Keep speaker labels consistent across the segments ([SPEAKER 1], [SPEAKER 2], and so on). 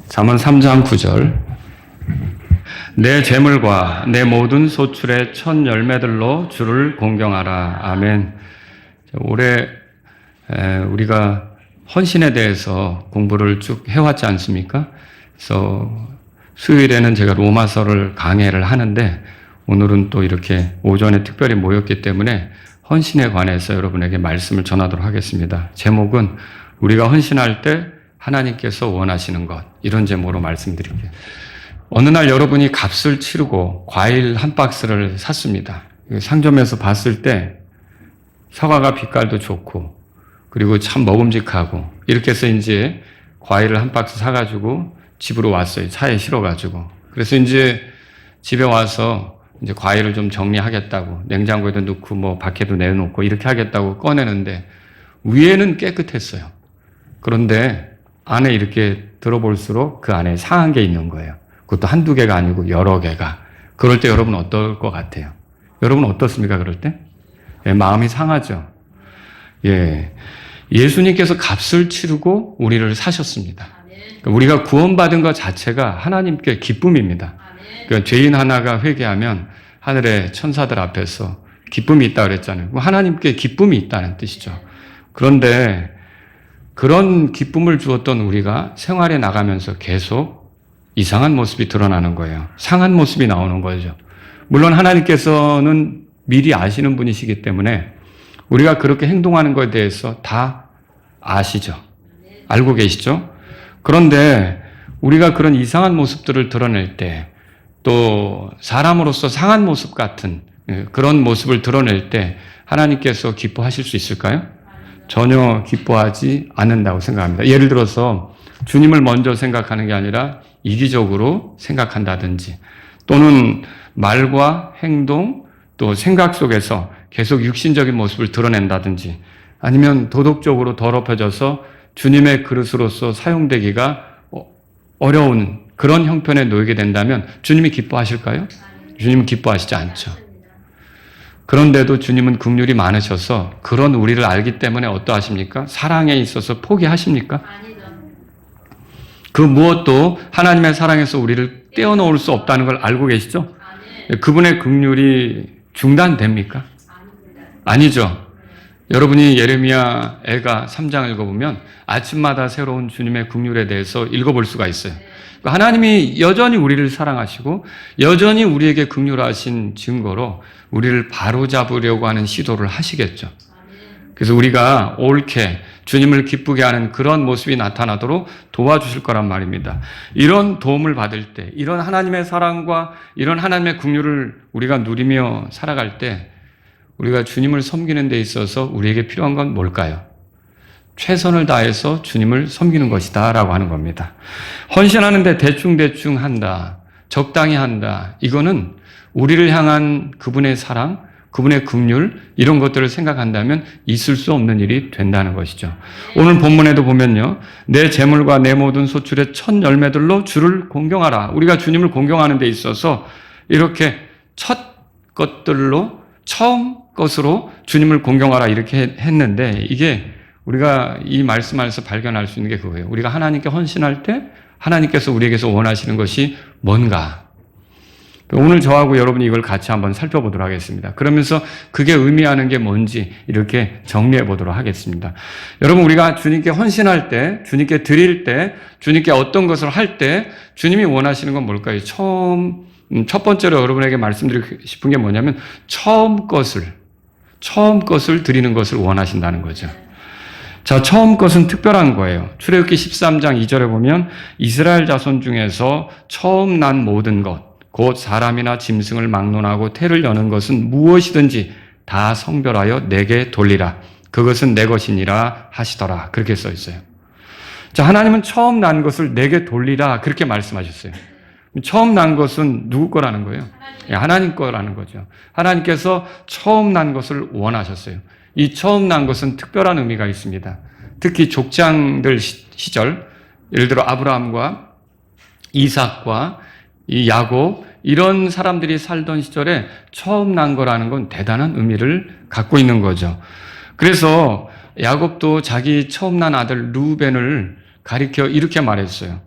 [SPEAKER 1] 잠언 3장 9절. 내 재물과 내 모든 소출의 첫 열매들로 주를 공경하라. 아멘. 올해 우리가 헌신에 대해서 공부를 쭉 해왔지 않습니까? 그래서 수요일에는 제가 로마서를 강해를 하는데 오늘은 또 이렇게 오전에 특별히 모였기 때문에 헌신에 관해서 여러분에게 말씀을 전하도록 하겠습니다. 제목은 우리가 헌신할 때 하나님께서 원하시는 것, 이런 제목으로 말씀드릴게요. 어느 날 여러분이 값을 치르고 과일 한 박스를 샀습니다. 상점에서 봤을 때 사과가 빛깔도 좋고 그리고 참 먹음직하고 이렇게 해서 이제 과일을 한 박스 사가지고 집으로 왔어요. 차에 실어가지고. 그래서 이제 집에 와서 이제 과일을 좀 정리하겠다고 냉장고에도 넣고 뭐 밖에도 내놓고 이렇게 하겠다고 꺼내는데 위에는 깨끗했어요. 그런데 안에 이렇게 들어볼수록 그 안에 상한 게 있는 거예요. 그것도 한두 개가 아니고 여러 개가. 그럴 때 여러분 어떨 것 같아요? 여러분 어떻습니까? 그럴 때? 예, 마음이 상하죠. 예. 예수님께서 값을 치르고 우리를 사셨습니다. 우리가 구원받은 것 자체가 하나님께 기쁨입니다. 그러니까 죄인 하나가 회개하면 하늘의 천사들 앞에서 기쁨이 있다 그랬잖아요. 하나님께 기쁨이 있다는 뜻이죠. 그런데 그런 기쁨을 주었던 우리가 생활에 나가면서 계속 이상한 모습이 드러나는 거예요. 상한 모습이 나오는 거죠. 물론 하나님께서는 미리 아시는 분이시기 때문에 우리가 그렇게 행동하는 것에 대해서 다 아시죠. 알고 계시죠. 그런데 우리가 그런 이상한 모습들을 드러낼 때 또 사람으로서 상한 모습 같은 그런 모습을 드러낼 때 하나님께서 기뻐하실 수 있을까요? 전혀 기뻐하지 않는다고 생각합니다. 예를 들어서 주님을 먼저 생각하는 게 아니라 이기적으로 생각한다든지 또는 말과 행동 또 생각 속에서 계속 육신적인 모습을 드러낸다든지 아니면 도덕적으로 더럽혀져서 주님의 그릇으로서 사용되기가 어려운 그런 형편에 놓이게 된다면 주님이 기뻐하실까요? 주님은 기뻐하시지 않죠. 그런데도 주님은 긍휼이 많으셔서 그런 우리를 알기 때문에 어떠하십니까? 사랑에 있어서 포기하십니까? 그 무엇도 하나님의 사랑에서 우리를 떼어놓을 수 없다는 걸 알고 계시죠? 그분의 긍휼이 중단됩니까? 아니죠. 여러분이 예레미야 애가 3장 읽어보면 아침마다 새로운 주님의 긍휼에 대해서 읽어볼 수가 있어요. 하나님이 여전히 우리를 사랑하시고 여전히 우리에게 긍휼하신 증거로 우리를 바로잡으려고 하는 시도를 하시겠죠. 그래서 우리가 옳게 주님을 기쁘게 하는 그런 모습이 나타나도록 도와주실 거란 말입니다. 이런 도움을 받을 때, 이런 하나님의 사랑과 이런 하나님의 긍휼을 우리가 누리며 살아갈 때 우리가 주님을 섬기는 데 있어서 우리에게 필요한 건 뭘까요? 최선을 다해서 주님을 섬기는 것이다 라고 하는 겁니다. 헌신하는데 대충대충 한다, 적당히 한다, 이거는 우리를 향한 그분의 사랑, 그분의 긍휼 이런 것들을 생각한다면 있을 수 없는 일이 된다는 것이죠. 오늘 본문에도 보면요, 내 재물과 내 모든 소출의 첫 열매들로 주를 공경하라. 우리가 주님을 공경하는 데 있어서 이렇게 첫 것들로 처음 것으로 주님을 공경하라 이렇게 했는데 이게 우리가 이 말씀 안에서 발견할 수 있는 게 그거예요. 우리가 하나님께 헌신할 때 하나님께서 우리에게서 원하시는 것이 뭔가. 오늘 저하고 여러분이 이걸 같이 한번 살펴보도록 하겠습니다. 그러면서 그게 의미하는 게 뭔지 이렇게 정리해 보도록 하겠습니다. 여러분, 우리가 주님께 헌신할 때, 주님께 드릴 때, 주님께 어떤 것을 할 때 주님이 원하시는 건 뭘까요? 첫 번째로 여러분에게 말씀드리고 싶은 게 뭐냐면 처음 것을 드리는 것을 원하신다는 거죠. 자, 처음 것은 특별한 거예요. 출애굽기 13장 2절에 보면 이스라엘 자손 중에서 처음 난 모든 것, 곧 사람이나 짐승을 막론하고 태를 여는 것은 무엇이든지 다 성별하여 내게 돌리라. 그것은 내 것이니라 하시더라. 그렇게 써 있어요. 자, 하나님은 처음 난 것을 내게 돌리라. 그렇게 말씀하셨어요. 처음 난 것은 누구 거라는 거예요? 하나님 거라는 거죠. 하나님께서 처음 난 것을 원하셨어요. 이 처음 난 것은 특별한 의미가 있습니다. 특히 족장들 시절, 예를 들어 아브라함과 이삭과 이 야곱 이런 사람들이 살던 시절에 처음 난 거라는 건 대단한 의미를 갖고 있는 거죠. 그래서 야곱도 자기 처음 난 아들 루벤을 가리켜 이렇게 말했어요.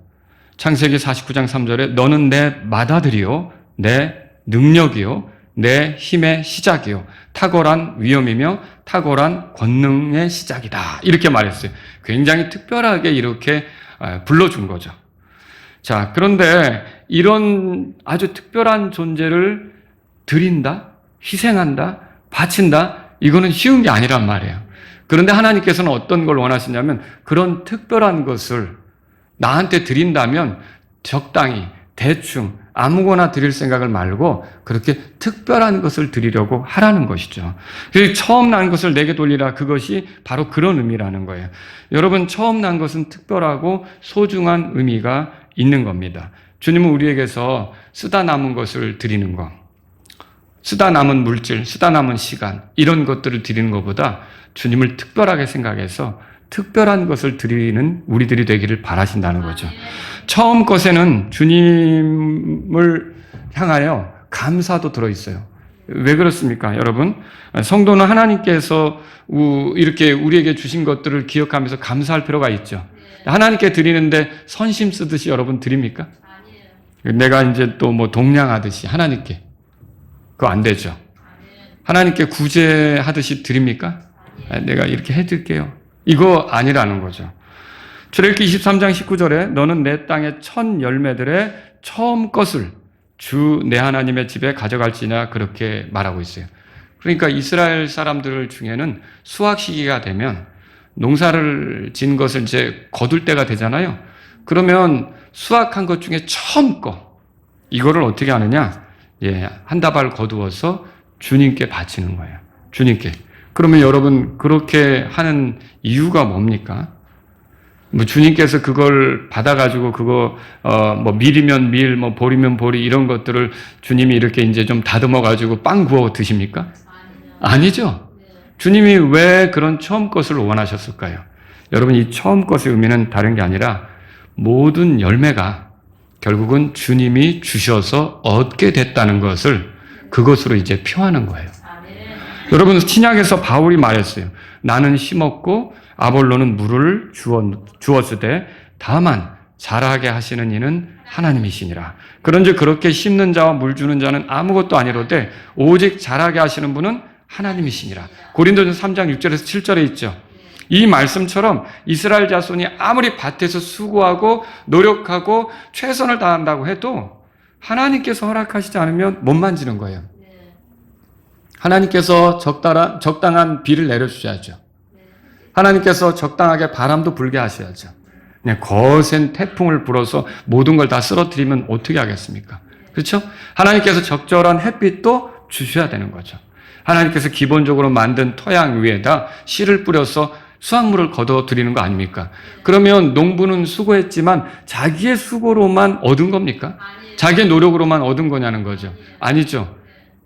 [SPEAKER 1] 창세기 49장 3절에 너는 내 맏아들이요 내 능력이요 내 힘의 시작이요 탁월한 위엄이며 탁월한 권능의 시작이다. 이렇게 말했어요. 굉장히 특별하게 이렇게 불러준 거죠. 자, 그런데 이런 아주 특별한 존재를 드린다, 희생한다, 바친다, 이거는 쉬운 게 아니란 말이에요. 그런데 하나님께서는 어떤 걸 원하시냐면 그런 특별한 것을 나한테 드린다면 적당히, 대충, 아무거나 드릴 생각을 말고 그렇게 특별한 것을 드리려고 하라는 것이죠. 그래서 처음 난 것을 내게 돌리라, 그것이 바로 그런 의미라는 거예요. 여러분, 처음 난 것은 특별하고 소중한 의미가 있는 겁니다. 주님은 우리에게서 쓰다 남은 것을 드리는 거, 쓰다 남은 물질, 쓰다 남은 시간, 이런 것들을 드리는 것보다 주님을 특별하게 생각해서 특별한 것을 드리는 우리들이 되기를 바라신다는 거죠. 처음 것에는 주님을 향하여 감사도 들어있어요. 왜 그렇습니까, 여러분? 성도는 하나님께서 이렇게 우리에게 주신 것들을 기억하면서 감사할 필요가 있죠. 하나님께 드리는데 선심 쓰듯이 여러분 드립니까? 내가 이제 또 뭐 동냥하듯이 하나님께, 그거 안 되죠. 하나님께 구제하듯이 드립니까? 내가 이렇게 해드릴게요, 이거 아니라는 거죠. 출애굽기 23장 19절에 너는 내 땅의 첫 열매들의 처음 것을 주 내 하나님의 집에 가져갈지냐, 그렇게 말하고 있어요. 그러니까 이스라엘 사람들 중에는 수확 시기가 되면 농사를 진 것을 이제 거둘 때가 되잖아요. 그러면 수확한 것 중에 처음 거, 이거를 어떻게 하느냐? 한 다발 거두어서 주님께 바치는 거예요. 주님께. 그러면 여러분, 그렇게 하는 이유가 뭡니까? 뭐 주님께서 그걸 받아가지고 그거 뭐 밀이면 밀, 뭐 보리면 보리, 이런 것들을 주님이 이렇게 이제 좀 다듬어가지고 빵 구워 드십니까? 아니죠. 주님이 왜 그런 처음 것을 원하셨을까요? 여러분, 이 처음 것의 의미는 다른 게 아니라 모든 열매가 결국은 주님이 주셔서 얻게 됐다는 것을 그것으로 이제 표하는 거예요. 여러분, 신약에서 바울이 말했어요. 나는 심었고 아볼로는 물을 주었으되 다만 자라게 하시는 이는 하나님이시니라. 그런즉 그렇게 심는 자와 물 주는 자는 아무것도 아니로되 오직 자라게 하시는 분은 하나님이시니라. 고린도전서 3장 6절에서 7절에 있죠. 이 말씀처럼 이스라엘 자손이 아무리 밭에서 수고하고 노력하고 최선을 다한다고 해도 하나님께서 허락하시지 않으면 못 만지는 거예요. 하나님께서 적당한 비를 내려주셔야죠. 하나님께서 적당하게 바람도 불게 하셔야죠. 그냥 거센 태풍을 불어서 모든 걸 다 쓰러뜨리면 어떻게 하겠습니까? 그렇죠? 하나님께서 적절한 햇빛도 주셔야 되는 거죠. 하나님께서 기본적으로 만든 토양 위에다 씨를 뿌려서 수확물을 거둬들이는 거 아닙니까? 그러면 농부는 수고했지만 자기의 수고로만 얻은 겁니까? 자기의 노력으로만 얻은 거냐는 거죠. 아니죠.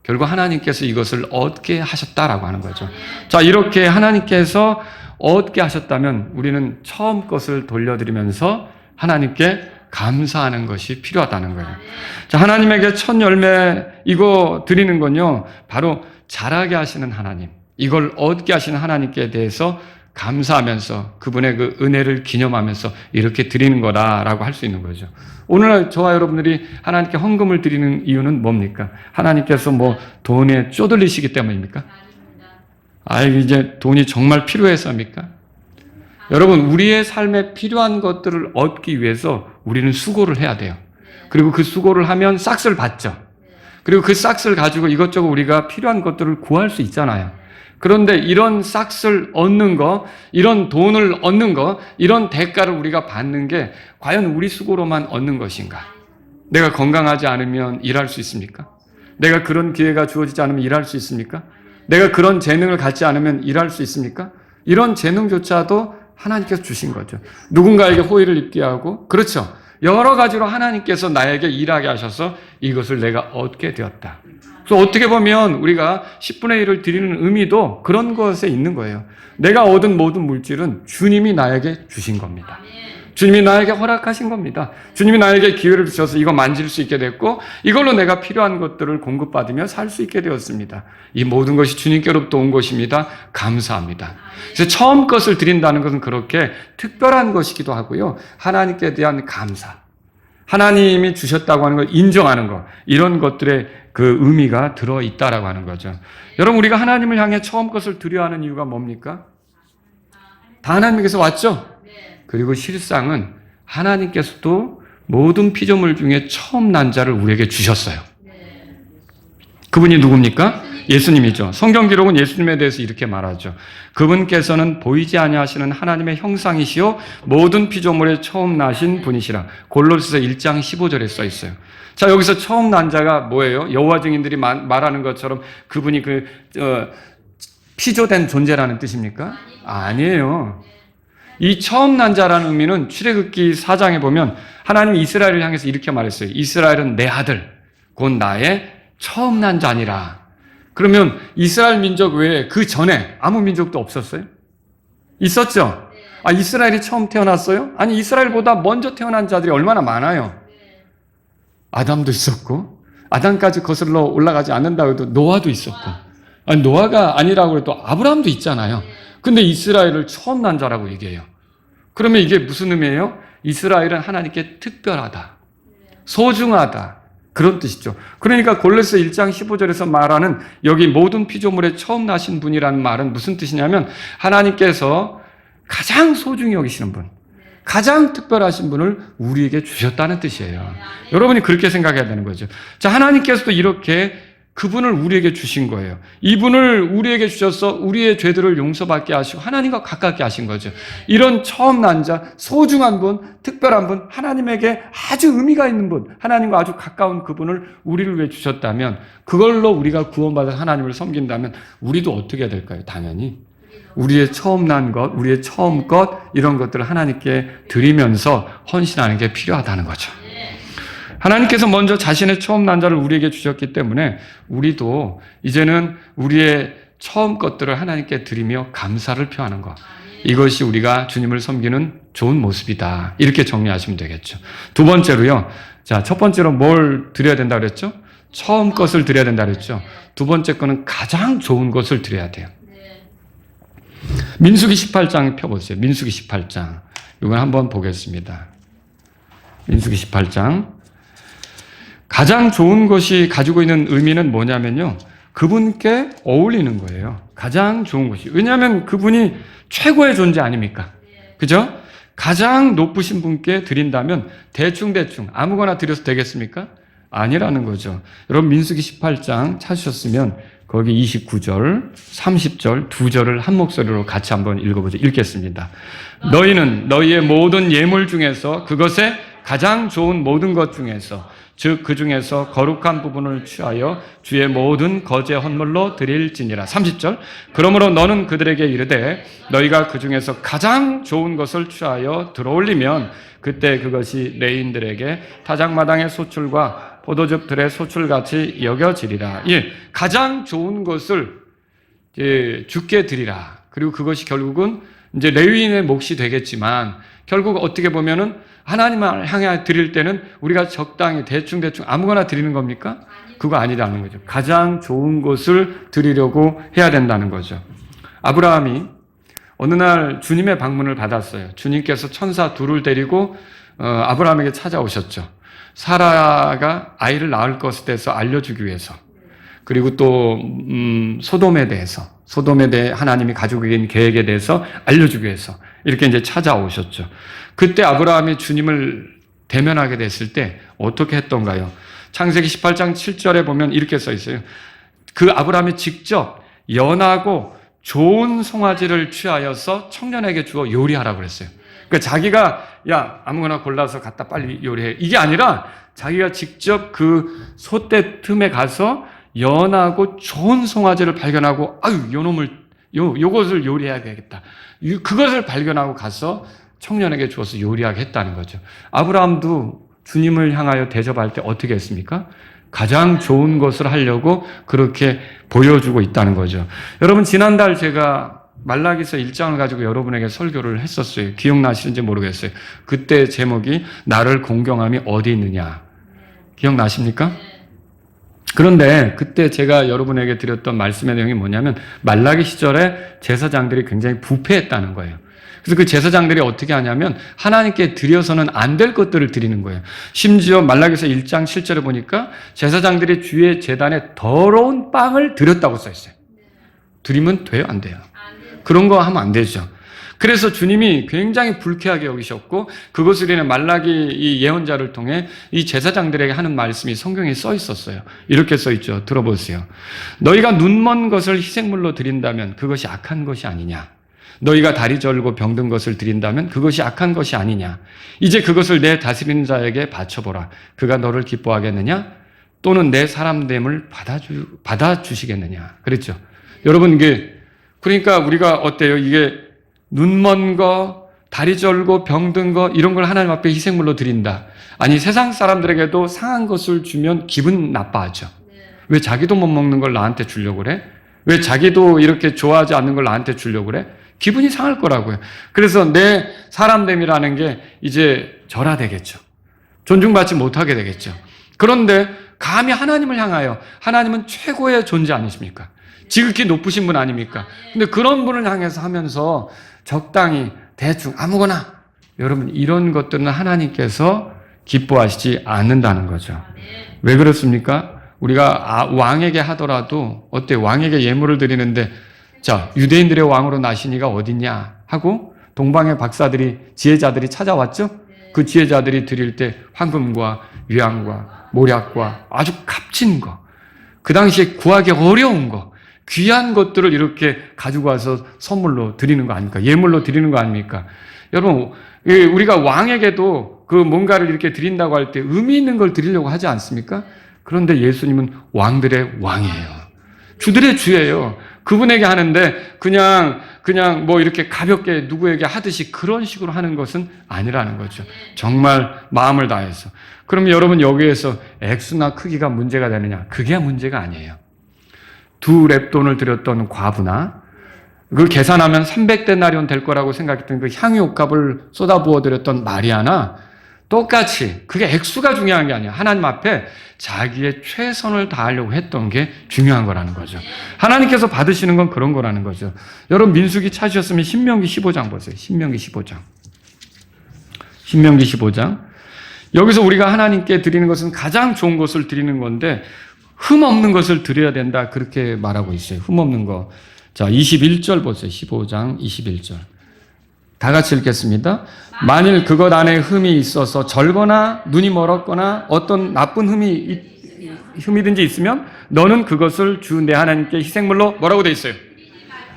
[SPEAKER 1] 결국 하나님께서 이것을 얻게 하셨다라고 하는 거죠. 자, 이렇게 하나님께서 얻게 하셨다면 우리는 처음 것을 돌려드리면서 하나님께 감사하는 것이 필요하다는 거예요. 자, 하나님에게 첫 열매 이거 드리는 건요, 바로 자라게 하시는 하나님, 이걸 얻게 하시는 하나님께 대해서 감사하면서 그분의 그 은혜를 기념하면서 이렇게 드리는 거다라고 할 수 있는 거죠. 오늘날 저와 여러분들이 하나님께 헌금을 드리는 이유는 뭡니까? 하나님께서 뭐 돈에 쪼들리시기 때문입니까? 이제 돈이 정말 필요해서입니까? 여러분, 우리의 삶에 필요한 것들을 얻기 위해서 우리는 수고를 해야 돼요. 그리고 그 수고를 하면 싹스를 받죠. 그리고 그 싹스를 가지고 이것저것 우리가 필요한 것들을 구할 수 있잖아요. 그런데 이런 싹스를 얻는 거, 이런 돈을 얻는 거, 이런 대가를 우리가 받는 게 과연 우리 수고로만 얻는 것인가? 내가 건강하지 않으면 일할 수 있습니까? 내가 그런 기회가 주어지지 않으면 일할 수 있습니까? 내가 그런 재능을 갖지 않으면 일할 수 있습니까? 이런 재능조차도 하나님께서 주신 거죠. 누군가에게 호의를 입게 하고, 그렇죠. 여러 가지로 하나님께서 나에게 일하게 하셔서 이것을 내가 얻게 되었다. 그래서 어떻게 보면 우리가 10분의 1을 드리는 의미도 그런 것에 있는 거예요. 내가 얻은 모든 물질은 주님이 나에게 주신 겁니다. 주님이 나에게 허락하신 겁니다. 주님이 나에게 기회를 주셔서 이거 만질 수 있게 됐고, 이걸로 내가 필요한 것들을 공급받으며 살 수 있게 되었습니다. 이 모든 것이 주님께로부터 온 것입니다. 감사합니다. 그래서 처음 것을 드린다는 것은 그렇게 특별한 것이기도 하고요. 하나님께 대한 감사. 하나님이 주셨다고 하는 걸 인정하는 것, 이런 것들의 그 의미가 들어있다라고 하는 거죠. 여러분, 우리가 하나님을 향해 처음 것을 드려야 하는 이유가 뭡니까? 다 하나님께서 왔죠? 그리고 실상은 하나님께서도 모든 피조물 중에 처음 난 자를 우리에게 주셨어요. 그분이 누굽니까? 예수님이죠. 성경 기록은 예수님에 대해서 이렇게 말하죠. 그분께서는 보이지 아니하시는 하나님의 형상이시요 모든 피조물의 처음 나신 분이시라. 골로새서 1장 15절에 써 있어요. 자, 여기서 처음 난 자가 뭐예요? 여호와 증인들이 말하는 것처럼 그분이 피조된 존재라는 뜻입니까? 아니에요. 이 처음 난 자라는 의미는 출애굽기 4장에 보면 하나님이 이스라엘을 향해서 이렇게 말했어요. 이스라엘은 내 아들, 곧 나의 처음 난 자니라. 그러면 이스라엘 민족 외에 그 전에 아무 민족도 없었어요? 있었죠? 아, 이스라엘이 처음 태어났어요? 아니, 이스라엘보다 먼저 태어난 자들이 얼마나 많아요? 아담도 있었고, 아담까지 거슬러 올라가지 않는다고 해도 노아도 있었고, 아니, 노아가 아니라고 해도 아브라함도 있잖아요. 근데 이스라엘을 처음 난 자라고 얘기해요. 그러면 이게 무슨 의미예요? 이스라엘은 하나님께 특별하다, 소중하다, 그런 뜻이죠. 그러니까 골로새 1장 15절에서 말하는 여기 모든 피조물의 처음 나신 분이라는 말은 무슨 뜻이냐면 하나님께서 가장 소중히 여기시는 분, 가장 특별하신 분을 우리에게 주셨다는 뜻이에요. 여러분이 그렇게 생각해야 되는 거죠. 자, 하나님께서도 이렇게 그분을 우리에게 주신 거예요. 이분을 우리에게 주셔서 우리의 죄들을 용서받게 하시고 하나님과 가깝게 하신 거죠. 이런 처음 난 자, 소중한 분, 특별한 분, 하나님에게 아주 의미가 있는 분, 하나님과 아주 가까운 그분을 우리를 위해 주셨다면, 그걸로 우리가 구원받아 하나님을 섬긴다면 우리도 어떻게 해야 될까요? 당연히 우리의 처음 난 것, 우리의 처음 것, 이런 것들을 하나님께 드리면서 헌신하는 게 필요하다는 거죠. 하나님께서 먼저 자신의 처음 난 자를 우리에게 주셨기 때문에 우리도 이제는 우리의 처음 것들을 하나님께 드리며 감사를 표하는 것, 이것이 우리가 주님을 섬기는 좋은 모습이다, 이렇게 정리하시면 되겠죠. 두 번째로요. 자, 첫 번째로 뭘 드려야 된다 그랬죠? 처음 것을 드려야 된다 그랬죠. 두 번째 거는 가장 좋은 것을 드려야 돼요. 민수기 18장 펴보세요. 민수기 18장. 이건 한번 보겠습니다. 민수기 18장. 가장 좋은 것이 가지고 있는 의미는 뭐냐면요, 그분께 어울리는 거예요. 가장 좋은 것이. 왜냐하면 그분이 최고의 존재 아닙니까? 그죠? 가장 높으신 분께 드린다면 대충 아무거나 드려도 되겠습니까? 아니라는 거죠. 여러분, 민수기 18장 찾으셨으면 거기 29절, 30절 두 절을 한 목소리로 같이 한번 읽어보죠. 읽겠습니다. 너희는 너희의 모든 예물 중에서 그것에 가장 좋은 모든 것 중에서, 즉 그 중에서 거룩한 부분을 취하여 주의 모든 거제 헌물로 드릴지니라. 30절. 그러므로 너는 그들에게 이르되 너희가 그 중에서 가장 좋은 것을 취하여 들어올리면 그때 그것이 레인들에게 타작마당의 소출과 포도즙들의 소출같이 여겨지리라. 예, 가장 좋은 것을 주께 드리라. 그리고 그것이 결국은 이제 레위인의 몫이 되겠지만, 결국 어떻게 보면은 하나님을 향해 드릴 때는 우리가 적당히 대충 아무거나 드리는 겁니까? 그거 아니라는 거죠. 가장 좋은 것을 드리려고 해야 된다는 거죠. 아브라함이 어느 날 주님의 방문을 받았어요. 주님께서 천사 둘을 데리고 아브라함에게 찾아오셨죠. 사라가 아이를 낳을 것에 대해서 알려주기 위해서, 그리고 또 소돔에 대해 하나님이 가지고 계신 계획에 대해서 알려주기 위해서 이렇게 이제 찾아오셨죠. 그때 아브라함이 주님을 대면하게 됐을 때 어떻게 했던가요? 창세기 18장 7절에 보면 이렇게 써 있어요. 그 아브라함이 직접 연하고 좋은 송아지를 취하여서 청년에게 주어 요리하라고 그랬어요. 그러니까 자기가 야 아무거나 골라서 갖다 빨리 요리해, 이게 아니라 자기가 직접 그 솥대 틈에 가서 연하고 좋은 송아지를 발견하고 요것을 요리해야겠다, 그것을 발견하고 가서 청년에게 주어서 요리하게 했다는 거죠. 아브라함도 주님을 향하여 대접할 때 어떻게 했습니까? 가장 좋은 것을 하려고 그렇게 보여주고 있다는 거죠. 여러분, 지난달 제가 말라기서 1장을 가지고 여러분에게 설교를 했었어요. 기억나시는지 모르겠어요. 그때 제목이 나를 공경함이 어디 있느냐. 기억나십니까? 그런데 그때 제가 여러분에게 드렸던 말씀의 내용이 뭐냐면 말라기 시절에 제사장들이 굉장히 부패했다는 거예요. 그래서 그 제사장들이 어떻게 하냐면 하나님께 드려서는 안 될 것들을 드리는 거예요. 심지어 말라기서 1장 7절에 보니까 제사장들이 주의 제단에 더러운 빵을 드렸다고 써 있어요. 드리면 돼요? 안 돼요? 그런 거 하면 안 되죠. 그래서 주님이 굉장히 불쾌하게 여기셨고 그것을 인해 말라기 이 예언자를 통해 이 제사장들에게 하는 말씀이 성경에 써 있었어요. 이렇게 써 있죠. 들어보세요. 너희가 눈먼 것을 희생물로 드린다면 그것이 악한 것이 아니냐. 너희가 다리 절고 병든 것을 드린다면 그것이 악한 것이 아니냐. 이제 그것을 내 다스리는 자에게 바쳐보라. 그가 너를 기뻐하겠느냐? 또는 내 사람됨을 받아주시겠느냐. 그랬죠. 여러분 그러니까 우리가 어때요? 이게 눈먼 거, 다리 절고 병든 거 이런 걸 하나님 앞에 희생물로 드린다. 아니 세상 사람들에게도 상한 것을 주면 기분 나빠하죠. 왜 자기도 못 먹는 걸 나한테 주려고 그래? 왜 자기도 이렇게 좋아하지 않는 걸 나한테 주려고 그래? 기분이 상할 거라고요. 그래서 내 사람됨이라는 게 이제 절하되겠죠. 존중받지 못하게 되겠죠. 그런데 감히 하나님을 향하여 하나님은 최고의 존재 아니십니까? 지극히 높으신 분 아닙니까? 근데 그런 분을 향해서 하면서 적당히 대충 아무거나 여러분 이런 것들은 하나님께서 기뻐하시지 않는다는 거죠. 왜 그렇습니까? 우리가 왕에게 하더라도 어때? 왕에게 예물을 드리는데 자 유대인들의 왕으로 나신 이가 어딨냐 하고 동방의 박사들이 지혜자들이 찾아왔죠. 그 지혜자들이 드릴 때 황금과 유향과 모략과 아주 값진 거, 그 당시에 구하기 어려운 거, 귀한 것들을 이렇게 가지고 와서 선물로 드리는 거 아닙니까? 예물로 드리는 거 아닙니까? 여러분, 우리가 왕에게도 그 뭔가를 이렇게 드린다고 할 때 의미 있는 걸 드리려고 하지 않습니까? 그런데 예수님은 왕들의 왕이에요. 주들의 주예요. 그분에게 하는데 그냥 뭐 이렇게 가볍게 누구에게 하듯이 그런 식으로 하는 것은 아니라는 거죠. 정말 마음을 다해서. 그럼 여러분 여기에서 액수나 크기가 문제가 되느냐? 그게 문제가 아니에요. 2렙돈을 드렸던 과부나 그걸 계산하면 300데나리온 될 거라고 생각했던 그 향유옥합을 쏟아부어 드렸던 마리아나 똑같이 그게 액수가 중요한 게 아니에요. 하나님 앞에 자기의 최선을 다하려고 했던 게 중요한 거라는 거죠. 하나님께서 받으시는 건 그런 거라는 거죠. 여러분 민수기 찾으셨으면 신명기 15장 보세요. 신명기 15장. 신명기 15장. 여기서 우리가 하나님께 드리는 것은 가장 좋은 것을 드리는 건데 흠 없는 것을 드려야 된다. 그렇게 말하고 있어요. 흠 없는 거. 자, 21절 보세요. 15장 21절. 다 같이 읽겠습니다. 만일 그것 안에 흠이 있어서 절거나 눈이 멀었거나 어떤 나쁜 흠이든지 있으면 너는 그것을 주 내 하나님께 희생물로 뭐라고 돼 있어요?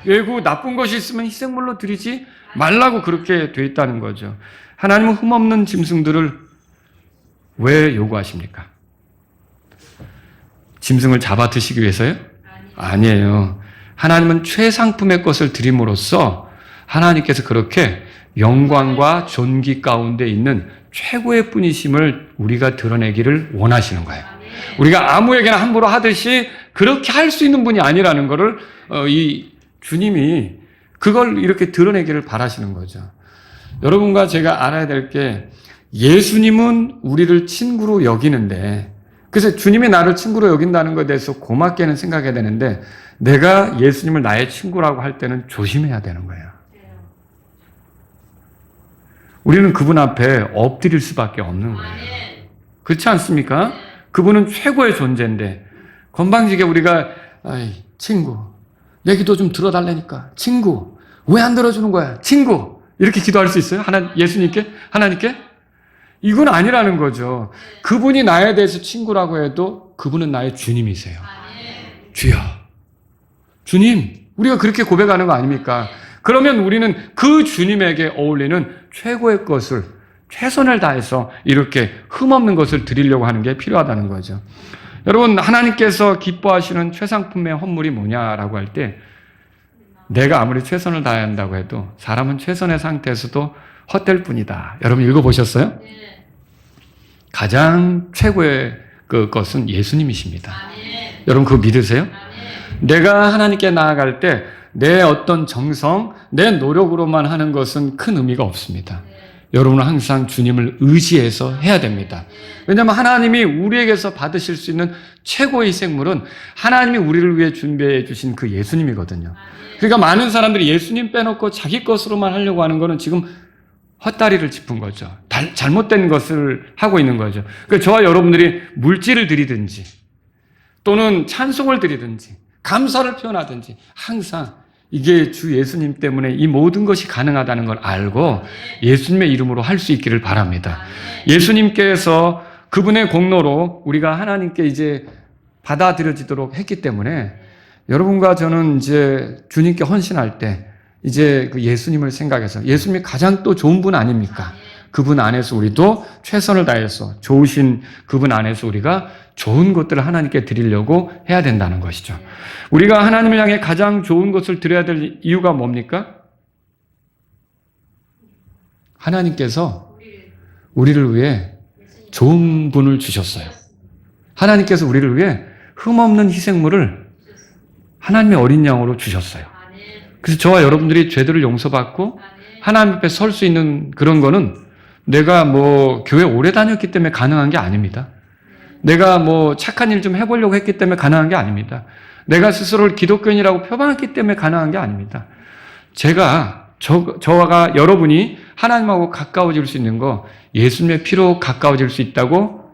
[SPEAKER 1] 외국 나쁜 것이 있으면 희생물로 드리지 말라고 그렇게 돼 있다는 거죠. 하나님은 흠 없는 짐승들을 왜 요구하십니까? 짐승을 잡아 드시기 위해서요? 아니에요. 하나님은 최상품의 것을 드림으로써 하나님께서 그렇게 영광과 존귀 가운데 있는 최고의 분이심을 우리가 드러내기를 원하시는 거예요. 우리가 아무에게나 함부로 하듯이 그렇게 할 수 있는 분이 아니라는 것을 이 주님이 그걸 이렇게 드러내기를 바라시는 거죠. 여러분과 제가 알아야 될 게 예수님은 우리를 친구로 여기는데 그래서 주님이 나를 친구로 여긴다는 것에 대해서 고맙게는 생각해야 되는데 내가 예수님을 나의 친구라고 할 때는 조심해야 되는 거예요. 우리는 그분 앞에 엎드릴 수밖에 없는 거예요. 그렇지 않습니까? 그분은 최고의 존재인데 건방지게 우리가 친구 내 기도 좀 들어달라니까 친구 왜 안 들어주는 거야 친구 이렇게 기도할 수 있어요? 예수님께? 하나님께? 이건 아니라는 거죠. 그분이 나에 대해서 친구라고 해도 그분은 나의 주님이세요. 주여 주님 우리가 그렇게 고백하는 거 아닙니까? 그러면 우리는 그 주님에게 어울리는 최고의 것을 최선을 다해서 이렇게 흠없는 것을 드리려고 하는 게 필요하다는 거죠. 여러분 하나님께서 기뻐하시는 최상품의 헌물이 뭐냐라고 할 때 내가 아무리 최선을 다해야 한다고 해도 사람은 최선의 상태에서도 헛될 뿐이다. 여러분 읽어보셨어요? 가장 최고의 것은 예수님이십니다. 여러분 그거 믿으세요? 내가 하나님께 나아갈 때 내 어떤 정성, 내 노력으로만 하는 것은 큰 의미가 없습니다. 여러분은 항상 주님을 의지해서 해야 됩니다. 왜냐하면 하나님이 우리에게서 받으실 수 있는 최고의 생물은 하나님이 우리를 위해 준비해 주신 그 예수님이거든요. 그러니까 많은 사람들이 예수님 빼놓고 자기 것으로만 하려고 하는 거는 지금 헛다리를 짚은 거죠. 잘못된 것을 하고 있는 거죠. 그러니까 저와 여러분들이 물질을 드리든지 또는 찬송을 드리든지 감사를 표현하든지 항상 이게 주 예수님 때문에 이 모든 것이 가능하다는 걸 알고 예수님의 이름으로 할 수 있기를 바랍니다. 예수님께서 그분의 공로로 우리가 하나님께 이제 받아들여지도록 했기 때문에 여러분과 저는 이제 주님께 헌신할 때 이제 그 예수님을 생각해서 예수님이 가장 또 좋은 분 아닙니까? 그분 안에서 우리도 최선을 다해서 좋으신 그분 안에서 우리가 좋은 것들을 하나님께 드리려고 해야 된다는 것이죠. 우리가 하나님을 향해 가장 좋은 것을 드려야 될 이유가 뭡니까? 하나님께서 우리를 위해 좋은 분을 주셨어요. 하나님께서 우리를 위해 흠없는 희생물을 하나님의 어린 양으로 주셨어요. 그래서 저와 여러분들이 죄들을 용서받고 하나님 앞에 설 수 있는 그런 거는 내가 뭐 교회 오래 다녔기 때문에 가능한 게 아닙니다. 내가 뭐 착한 일 좀 해보려고 했기 때문에 가능한 게 아닙니다. 내가 스스로를 기독교인이라고 표방했기 때문에 가능한 게 아닙니다. 저와 여러분이 하나님하고 가까워질 수 있는 거 예수님의 피로 가까워질 수 있다고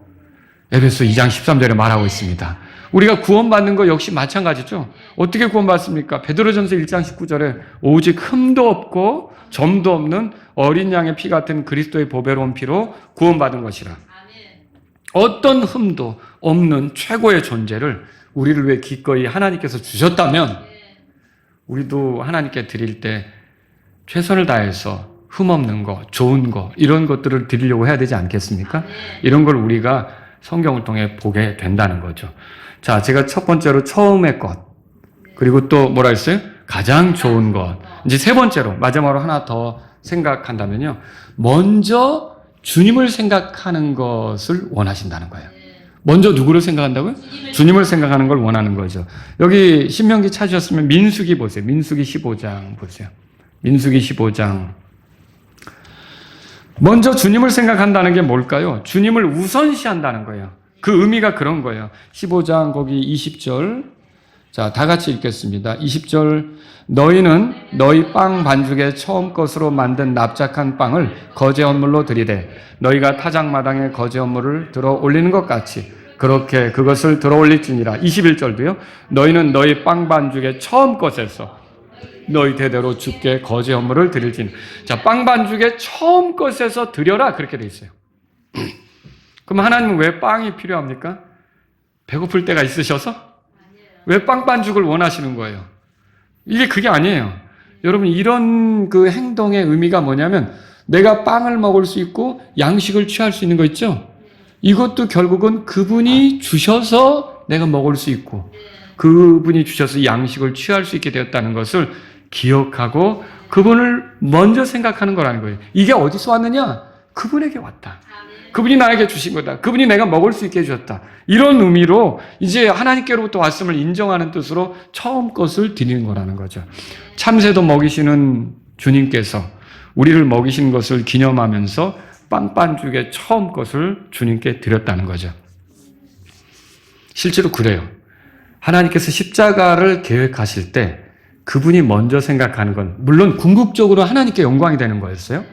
[SPEAKER 1] 에베소 2장 13절에 말하고 있습니다. 우리가 구원받는 거 역시 마찬가지죠. 어떻게 구원받습니까? 베드로전서 1장 19절에 오직 흠도 없고 점도 없는 어린 양의 피 같은 그리스도의 보배로운 피로 구원받은 것이라. 어떤 흠도 없는 최고의 존재를 우리를 위해 기꺼이 하나님께서 주셨다면 우리도 하나님께 드릴 때 최선을 다해서 흠없는 거, 좋은 거 이런 것들을 드리려고 해야 되지 않겠습니까? 이런 걸 우리가 성경을 통해 보게 된다는 거죠. 자, 제가 첫 번째로 처음의 것, 그리고 또 뭐라 했어요? 가장 좋은 것. 이제 세 번째로 마지막으로 하나 더 생각한다면요. 먼저 주님을 생각하는 것을 원하신다는 거예요. 먼저 누구를 생각한다고요? 주님을 생각하는 걸 원하는 거죠. 여기 신명기 찾으셨으면 민수기 보세요. 민수기 15장 보세요. 민수기 15장. 먼저 주님을 생각한다는 게 뭘까요? 주님을 우선시한다는 거예요. 그 의미가 그런 거예요. 15장 거기 20절. 자, 다 같이 읽겠습니다. 20절. 너희는 너희 빵 반죽에 처음 것으로 만든 납작한 빵을 거제 헌물로 드리되 너희가 타작마당에 거제 헌물을 들어 올리는 것 같이 그렇게 그것을 들어 올릴지니라. 21절도요. 너희는 너희 빵 반죽에 처음 것에서 너희 대대로 주께 거제 헌물을 드릴지니. 자, 빵 반죽에 처음 것에서 드려라 그렇게 돼 있어요. 그럼 하나님은 왜 빵이 필요합니까? 배고플 때가 있으셔서? 왜 빵 반죽을 원하시는 거예요? 이게 그게 아니에요. 여러분, 이런 그 행동의 의미가 뭐냐면 내가 빵을 먹을 수 있고 양식을 취할 수 있는 거 있죠? 이것도 결국은 그분이 주셔서 내가 먹을 수 있고 그분이 주셔서 양식을 취할 수 있게 되었다는 것을 기억하고 그분을 먼저 생각하는 거라는 거예요. 이게 어디서 왔느냐? 그분에게 왔다. 그분이 나에게 주신 거다. 그분이 내가 먹을 수 있게 해주셨다. 이런 의미로 이제 하나님께로부터 왔음을 인정하는 뜻으로 처음 것을 드리는 거라는 거죠. 참새도 먹이시는 주님께서 우리를 먹이신 것을 기념하면서 빵반죽의 처음 것을 주님께 드렸다는 거죠. 실제로 그래요. 하나님께서 십자가를 계획하실 때 그분이 먼저 생각하는 건 물론 궁극적으로 하나님께 영광이 되는 거였어요.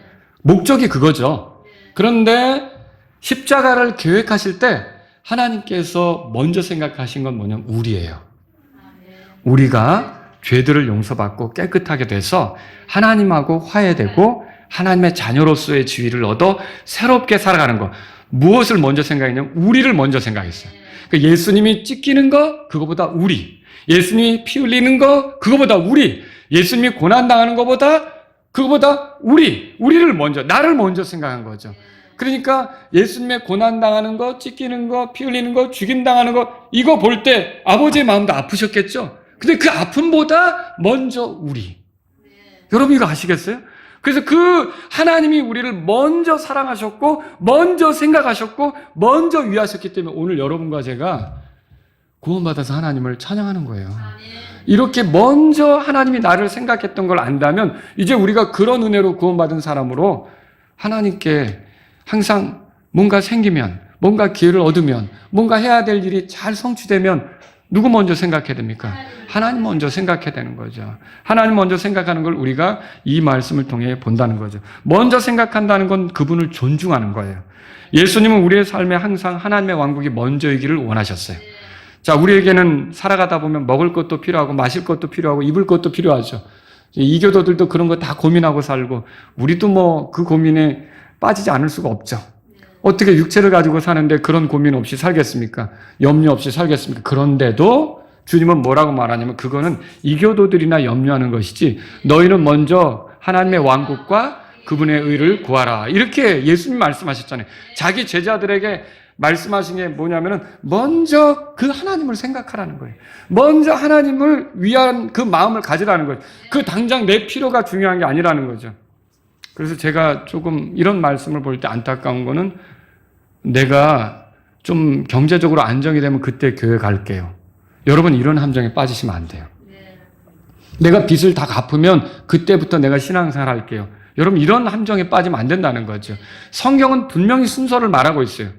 [SPEAKER 1] 목적이 그거죠. 그런데 십자가를 계획하실 때 하나님께서 먼저 생각하신 건 뭐냐면 우리예요. 우리가 죄들을 용서받고 깨끗하게 돼서 하나님하고 화해되고 하나님의 자녀로서의 지위를 얻어 새롭게 살아가는 것. 무엇을 먼저 생각했냐면 우리를 먼저 생각했어요. 그러니까 예수님이 찢기는 거 그거보다 우리. 예수님이 피 흘리는 거 그거보다 우리. 예수님이 고난당하는 것보다 그거보다 우리를 먼저, 나를 먼저 생각한 거죠. 그러니까 예수님의 고난당하는 거, 찢기는 거, 피 흘리는 거, 죽임당하는 거 이거 볼 때 아버지의 마음도 아프셨겠죠. 근데 그 아픔보다 먼저 우리. 여러분 이거 아시겠어요? 그래서 그 하나님이 우리를 먼저 사랑하셨고 먼저 생각하셨고 먼저 위하셨기 때문에 오늘 여러분과 제가 구원받아서 하나님을 찬양하는 거예요. 이렇게 먼저 하나님이 나를 생각했던 걸 안다면 이제 우리가 그런 은혜로 구원받은 사람으로 하나님께 항상 뭔가 생기면, 뭔가 기회를 얻으면, 뭔가 해야 될 일이 잘 성취되면 누구 먼저 생각해야 됩니까? 하나님 먼저 생각해야 되는 거죠. 하나님 먼저 생각하는 걸 우리가 이 말씀을 통해 본다는 거죠. 먼저 생각한다는 건 그분을 존중하는 거예요. 예수님은 우리의 삶에 항상 하나님의 왕국이 먼저이기를 원하셨어요. 자, 우리에게는 살아가다 보면 먹을 것도 필요하고 마실 것도 필요하고 입을 것도 필요하죠. 이교도들도 그런 거 다 고민하고 살고 우리도 뭐 그 고민에 빠지지 않을 수가 없죠. 어떻게 육체를 가지고 사는데 그런 고민 없이 살겠습니까? 염려 없이 살겠습니까? 그런데도 주님은 뭐라고 말하냐면 그거는 이교도들이나 염려하는 것이지 너희는 먼저 하나님의 왕국과 그분의 의를 구하라. 이렇게 예수님 말씀하셨잖아요. 자기 제자들에게 말씀하신 게 뭐냐면은 먼저 그 하나님을 생각하라는 거예요. 먼저 하나님을 위한 그 마음을 가지라는 거예요. 그 당장 내 필요가 중요한 게 아니라는 거죠. 그래서 제가 조금 이런 말씀을 볼 때 안타까운 거는 내가 좀 경제적으로 안정이 되면 그때 교회 갈게요. 여러분 이런 함정에 빠지시면 안 돼요. 내가 빚을 다 갚으면 그때부터 내가 신앙생활 할게요. 여러분 이런 함정에 빠지면 안 된다는 거죠. 성경은 분명히 순서를 말하고 있어요.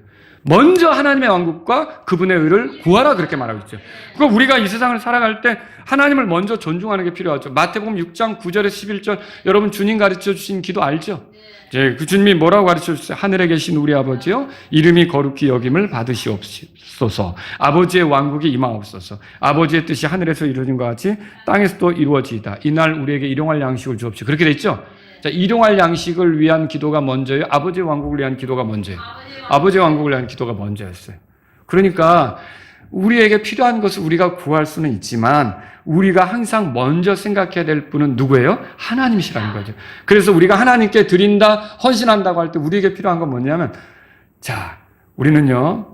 [SPEAKER 1] 먼저 하나님의 왕국과 그분의 의를 구하라 그렇게 말하고 있죠. 그러니까 우리가 이 세상을 살아갈 때 하나님을 먼저 존중하는 게 필요하죠. 마태복음 6장 9절에 11절 여러분 주님 가르쳐 주신 기도 알죠? 그 주님이 뭐라고 가르쳐 주셨어요? 하늘에 계신 우리 아버지요 이름이 거룩히 여김을 받으시옵소서. 아버지의 왕국이 임하옵소서. 아버지의 뜻이 하늘에서 이루어진 것 같이 땅에서도 이루어지이다. 이날 우리에게 일용할 양식을 주옵시고. 그렇게 돼 있죠? 자, 일용할 양식을 위한 기도가 먼저예요? 아버지의 왕국을 위한 기도가 먼저예요? 아버지의 왕국을 위한 기도가 먼저였어요. 그러니까 우리에게 필요한 것을 우리가 구할 수는 있지만 우리가 항상 먼저 생각해야 될 분은 누구예요? 하나님이시라는 거죠. 그래서 우리가 하나님께 드린다, 헌신한다고 할 때 우리에게 필요한 건 뭐냐면 자, 우리는요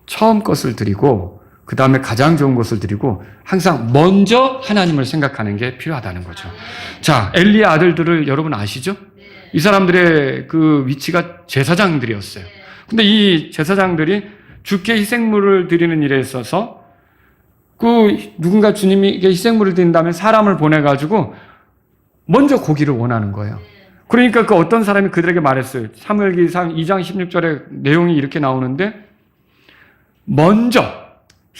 [SPEAKER 1] 처음 것을 드리고 그 다음에 가장 좋은 것을 드리고 항상 먼저 하나님을 생각하는 게 필요하다는 거죠. 자, 엘리의 아들들을 여러분 아시죠? 이 사람들의 그 위치가 제사장들이었어요. 근데 이 제사장들이 주께 희생물을 드리는 일에 있어서 그 누군가 주님에게 희생물을 드린다면 사람을 보내가지고 먼저 고기를 원하는 거예요. 그러니까 그 어떤 사람이 그들에게 말했어요. 사무엘기상 2장 16절에 내용이 이렇게 나오는데 먼저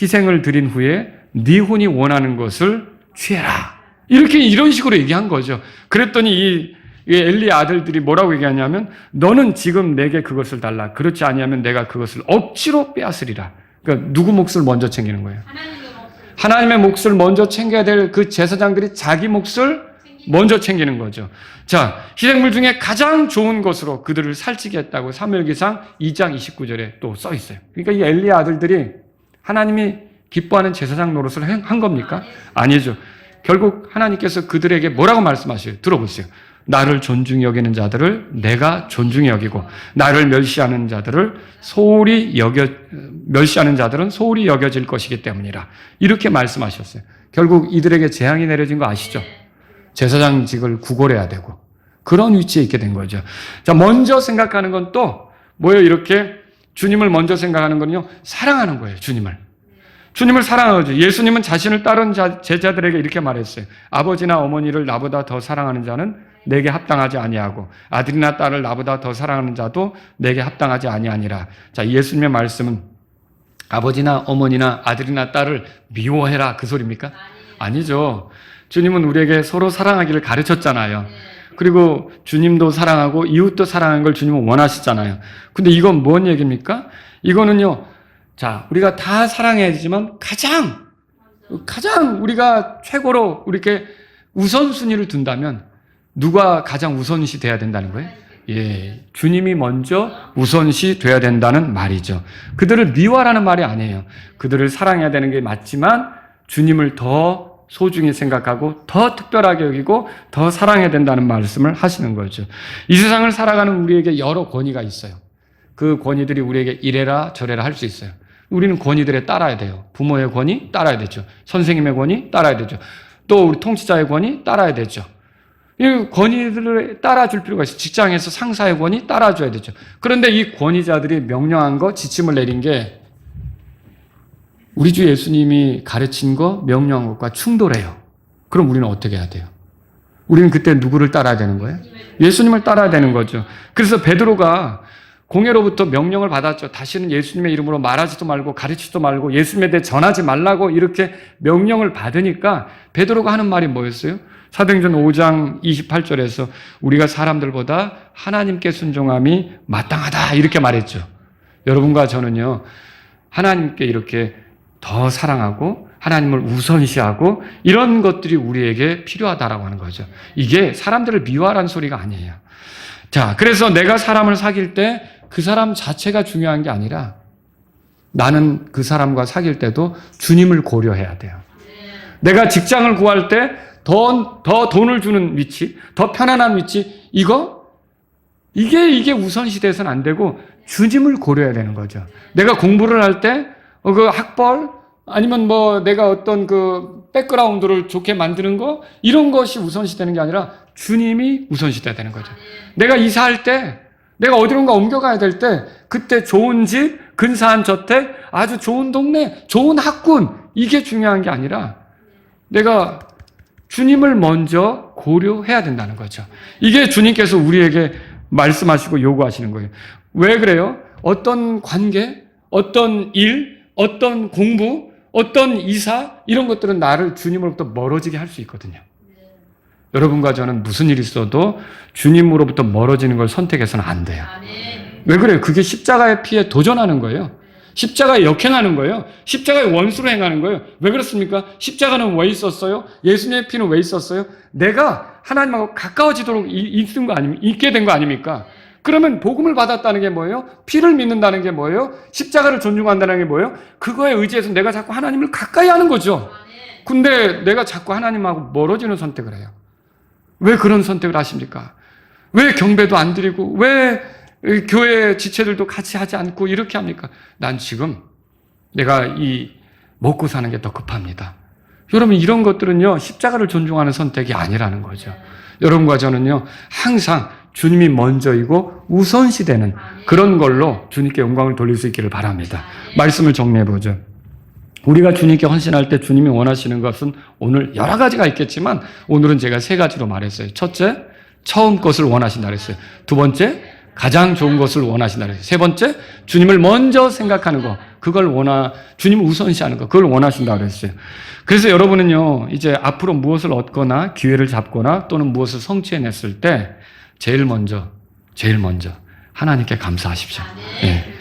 [SPEAKER 1] 희생을 드린 후에 네 혼이 원하는 것을 취해라. 이런 식으로 얘기한 거죠. 그랬더니 이 엘리의 아들들이 뭐라고 얘기하냐면 너는 지금 내게 그것을 달라. 그렇지 아니하면 내가 그것을 억지로 빼앗으리라. 그러니까 누구 몫을 먼저 챙기는 거예요? 하나님의 몫을 먼저 챙겨야 될 그 제사장들이 자기 몫을 먼저 챙기는 거죠. 자, 희생물 중에 가장 좋은 것으로 그들을 살찌게 했다고 사무엘기상 2장 29절에 또 써 있어요. 그러니까 이 엘리의 아들들이 하나님이 기뻐하는 제사장 노릇을 한 겁니까? 아니죠. 결국 하나님께서 그들에게 뭐라고 말씀하셔요? 들어보세요. 나를 존중히 여기는 자들을 내가 존중히 여기고 나를 멸시하는 자들은 소홀히 여겨질 것이기 때문이라. 이렇게 말씀하셨어요. 결국 이들에게 재앙이 내려진 거 아시죠? 제사장직을 구걸해야 되고 그런 위치에 있게 된 거죠. 자, 먼저 생각하는 건 또 뭐예요? 이렇게 주님을 먼저 생각하는 건요. 사랑하는 거예요. 주님을 사랑하죠. 예수님은 자신을 따른 제자들에게 이렇게 말했어요. 아버지나 어머니를 나보다 더 사랑하는 자는 내게 합당하지 아니하고 아들이나 딸을 나보다 더 사랑하는 자도 내게 합당하지 아니하니라. 자, 예수님의 말씀은 아버지나 어머니나 아들이나 딸을 미워해라 그 소리입니까? 아니죠. 주님은 우리에게 서로 사랑하기를 가르쳤잖아요. 그리고 주님도 사랑하고 이웃도 사랑하는 걸 주님은 원하시잖아요. 근데 이건 뭔 얘기입니까? 이거는요. 자, 우리가 다 사랑해야 되지만 가장 우리가 최고로 이렇게 우선순위를 둔다면 누가 가장 우선시 돼야 된다는 거예요? 예, 주님이 먼저 우선시 돼야 된다는 말이죠. 그들을 미워하라는 말이 아니에요. 그들을 사랑해야 되는 게 맞지만 주님을 더 소중히 생각하고 더 특별하게 여기고 더 사랑해야 된다는 말씀을 하시는 거죠. 이 세상을 살아가는 우리에게 여러 권위가 있어요. 그 권위들이 우리에게 이래라 저래라 할 수 있어요. 우리는 권위들에 따라야 돼요. 부모의 권위 따라야 되죠. 선생님의 권위 따라야 되죠. 또 우리 통치자의 권위 따라야 되죠. 이 권위들을 따라줄 필요가 있어요. 직장에서 상사의 권위 따라줘야 되죠. 그런데 이 권위자들이 명령한 거, 지침을 내린 게 우리 주 예수님이 가르친 거, 명령한 것과 충돌해요. 그럼 우리는 어떻게 해야 돼요? 우리는 그때 누구를 따라야 되는 거예요? 예수님을 따라야 되는 거죠. 그래서 베드로가 공회로부터 명령을 받았죠. 다시는 예수님의 이름으로 말하지도 말고 가르치지도 말고 예수님에 대해 전하지 말라고 이렇게 명령을 받으니까 베드로가 하는 말이 뭐였어요? 사도행전 5장 28절에서 우리가 사람들보다 하나님께 순종함이 마땅하다 이렇게 말했죠. 여러분과 저는요, 하나님께 이렇게 더 사랑하고 하나님을 우선시하고 이런 것들이 우리에게 필요하다라고 하는 거죠. 이게 사람들을 미워하라는 소리가 아니에요. 자, 그래서 내가 사람을 사귈 때 그 사람 자체가 중요한 게 아니라 나는 그 사람과 사귈 때도 주님을 고려해야 돼요. 내가 직장을 구할 때 더 돈을 주는 위치, 더 편안한 위치, 이게 우선시돼서는 안 되고 주님을 고려해야 되는 거죠. 내가 공부를 할 때 그 학벌 아니면 뭐 내가 어떤 그 백그라운드를 좋게 만드는 거 이런 것이 우선시되는 게 아니라 주님이 우선시돼야 되는 거죠. 내가 이사할 때 내가 어디론가 옮겨가야 될 때 그때 좋은 집, 근사한 저택, 아주 좋은 동네, 좋은 학군 이게 중요한 게 아니라 내가 주님을 먼저 고려해야 된다는 거죠. 이게 주님께서 우리에게 말씀하시고 요구하시는 거예요. 왜 그래요? 어떤 관계, 어떤 일, 어떤 공부, 어떤 이사 이런 것들은 나를 주님으로부터 멀어지게 할 수 있거든요. 여러분과 저는 무슨 일이 있어도 주님으로부터 멀어지는 걸 선택해서는 안 돼요. 왜 그래요? 그게 십자가의 피에 도전하는 거예요. 십자가에 역행하는 거예요. 십자가의 원수로 행하는 거예요. 왜 그렇습니까? 십자가는 왜 있었어요? 예수님의 피는 왜 있었어요? 내가 하나님하고 가까워지도록 있게 된 거 아닙니까? 그러면 복음을 받았다는 게 뭐예요? 피를 믿는다는 게 뭐예요? 십자가를 존중한다는 게 뭐예요? 그거에 의지해서 내가 자꾸 하나님을 가까이 하는 거죠. 근데 내가 자꾸 하나님하고 멀어지는 선택을 해요. 왜 그런 선택을 하십니까? 왜 경배도 안 드리고 왜 교회 지체들도 같이 하지 않고 이렇게 합니까? 난 지금 내가 이 먹고 사는 게 더 급합니다. 여러분 이런 것들은요 십자가를 존중하는 선택이 아니라는 거죠. 여러분과 저는요 항상 주님이 먼저이고 우선시되는 그런 걸로 주님께 영광을 돌릴 수 있기를 바랍니다. 말씀을 정리해보죠. 우리가 주님께 헌신할 때 주님이 원하시는 것은 오늘 여러 가지가 있겠지만 오늘은 제가 3가지로 말했어요. 첫째, 처음 것을 원하신다 그랬어요. 두 번째, 가장 좋은 것을 원하신다 그랬어요. 세 번째, 주님을 먼저 생각하는 거, 주님을 우선시하는 거, 그걸 원하신다 그랬어요. 그래서 여러분은요, 이제 앞으로 무엇을 얻거나 기회를 잡거나 또는 무엇을 성취해냈을 때 제일 먼저 하나님께 감사하십시오. 네.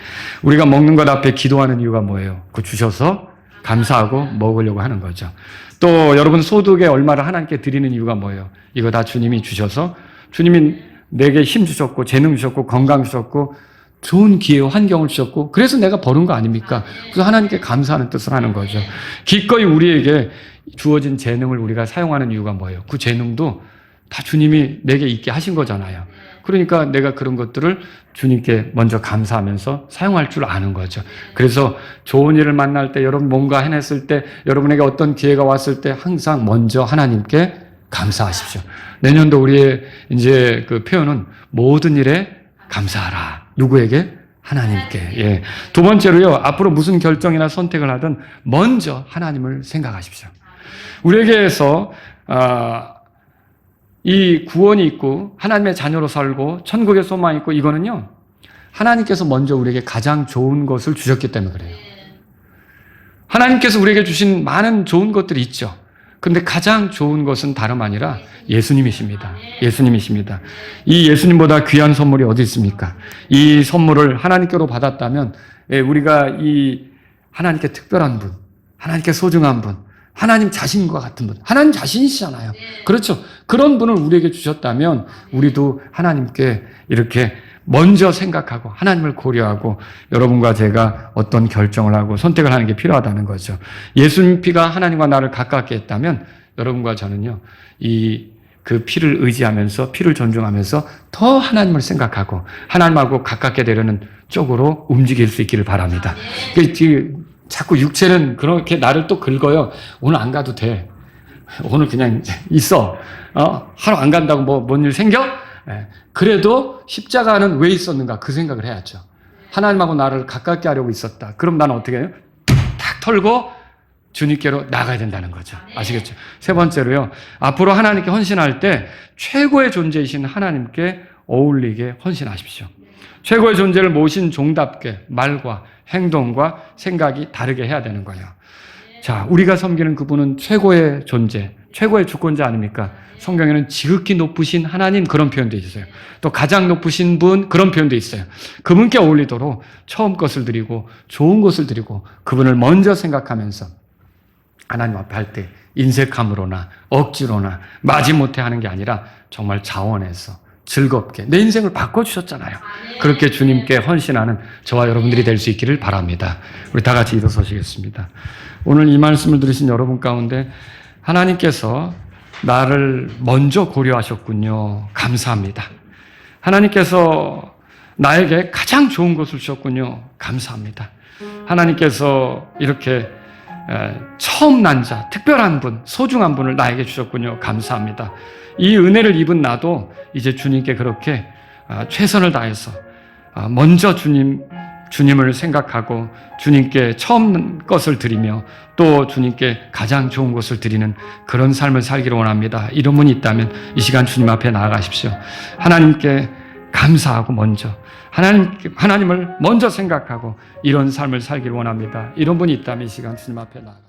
[SPEAKER 1] 우리가 먹는 것 앞에 기도하는 이유가 뭐예요? 그거 주셔서 감사하고 먹으려고 하는 거죠. 또 여러분 소득의 얼마를 하나님께 드리는 이유가 뭐예요? 이거 다 주님이 주셔서 주님이 내게 힘 주셨고 재능 주셨고 건강 주셨고 좋은 기회 환경을 주셨고 그래서 내가 버는 거 아닙니까? 그래서 하나님께 감사하는 뜻을 하는 거죠. 기꺼이 우리에게 주어진 재능을 우리가 사용하는 이유가 뭐예요? 그 재능도 다 주님이 내게 있게 하신 거잖아요. 그러니까 내가 그런 것들을 주님께 먼저 감사하면서 사용할 줄 아는 거죠. 그래서 좋은 일을 만날 때, 여러분 뭔가 해냈을 때, 여러분에게 어떤 기회가 왔을 때 항상 먼저 하나님께 감사하십시오. 내년도 우리의 이제 그 표현은 모든 일에 감사하라. 누구에게? 하나님께. 예. 두 번째로요, 앞으로 무슨 결정이나 선택을 하든 먼저 하나님을 생각하십시오. 우리에게서 이 구원이 있고 하나님의 자녀로 살고 천국의 소망이 있고 이거는요 하나님께서 먼저 우리에게 가장 좋은 것을 주셨기 때문에 그래요. 하나님께서 우리에게 주신 많은 좋은 것들이 있죠. 그런데 가장 좋은 것은 다름 아니라 예수님이십니다. 예수님이십니다. 이 예수님보다 귀한 선물이 어디 있습니까? 이 선물을 하나님께로 받았다면 우리가 이 하나님께 특별한 분, 하나님께 소중한 분, 하나님 자신과 같은 분, 하나님 자신이시잖아요. 그렇죠. 그런 분을 우리에게 주셨다면 우리도 하나님께 이렇게 먼저 생각하고 하나님을 고려하고 여러분과 제가 어떤 결정을 하고 선택을 하는 게 필요하다는 거죠. 예수님 피가 하나님과 나를 가깝게 했다면 여러분과 저는요, 그 피를 의지하면서 피를 존중하면서 더 하나님을 생각하고 하나님하고 가깝게 되려는 쪽으로 움직일 수 있기를 바랍니다. 자꾸 육체는 그렇게 나를 또 긁어요. 오늘 안 가도 돼. 오늘 그냥 있어. 하루 안 간다고 뭔 일 생겨? 그래도 십자가는 왜 있었는가? 그 생각을 해야죠. 하나님하고 나를 가깝게 하려고 있었다. 그럼 나는 어떻게 해요? 탁 털고 주님께로 나가야 된다는 거죠. 아시겠죠? 세 번째로요. 앞으로 하나님께 헌신할 때 최고의 존재이신 하나님께 어울리게 헌신하십시오. 최고의 존재를 모신 종답게 말과 행동과 생각이 다르게 해야 되는 거예요. 자, 우리가 섬기는 그분은 최고의 존재, 최고의 주권자 아닙니까? 성경에는 지극히 높으신 하나님 그런 표현도 있어요. 또 가장 높으신 분 그런 표현도 있어요. 그분께 어울리도록 처음 것을 드리고 좋은 것을 드리고 그분을 먼저 생각하면서 하나님 앞에 할 때 인색함으로나 억지로나 마지못해 하는 게 아니라 정말 자원해서 즐겁게 내 인생을 바꿔주셨잖아요. 그렇게 주님께 헌신하는 저와 여러분들이 될 수 있기를 바랍니다. 우리 다 같이 일어서시겠습니다. 오늘 이 말씀을 들으신 여러분 가운데 하나님께서 나를 먼저 고려하셨군요. 감사합니다. 하나님께서 나에게 가장 좋은 것을 주셨군요. 감사합니다. 하나님께서 이렇게 처음 난 자, 특별한 분, 소중한 분을 나에게 주셨군요. 감사합니다. 이 은혜를 입은 나도 이제 주님께 그렇게 최선을 다해서 먼저 주님을 생각하고 주님께 처음 것을 드리며 또 주님께 가장 좋은 것을 드리는 그런 삶을 살기를 원합니다. 이런 분이 있다면 이 시간 주님 앞에 나아가십시오. 하나님께 감사하고 먼저 하나님을 먼저 생각하고 이런 삶을 살기를 원합니다. 이런 분이 있다면 이 시간 주님 앞에 나아가십시오.